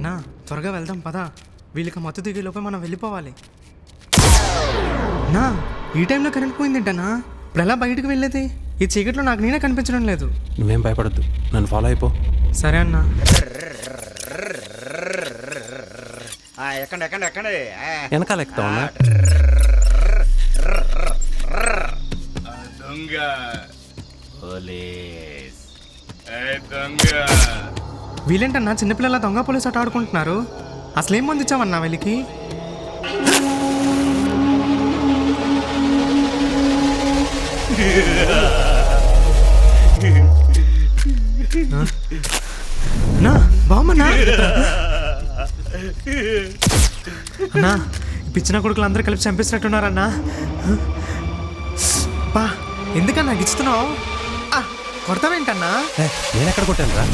అన్నా త్వరగా వెళ్దాం పదా, వీళ్ళకి మత్తు దిగేలోపే మనం వెళ్ళిపోవాలి. నా ఈ టైంలో కరెంట్ పోయిందేంటన్నా? ఇప్పుడు ఎలా బయటకు వెళ్ళేది? ఈ చీకట్లో నాకు నేనే కనిపించడం లేదు. నువ్వేం భయపడద్దు, నన్ను ఫాలో అయిపో. సరే అన్నా. ఎక్కండి ఎక్కండి ఎక్కండి. వెనకాల ఎక్కుతావు అన్నా. దొంగ పోలీస్, దొంగ. వీళ్ళేంటన్నా చిన్నపిల్లల దొంగ పోలీసు ఆట ఆడుకుంటున్నారు? అసలు ఏం మంది ఇచ్చామన్నా వీళ్ళకి? అన్నా బామ్మన్నా అన్నా, పిచ్చిన కొడుకులు అందరూ కలిపి చంపేసినట్టున్నారన్నా. బా ఎందుకన్నా గిచ్చుతున్నావు? కొడతావేంటన్నా? నేను ఎక్కడ కొట్టాను రా?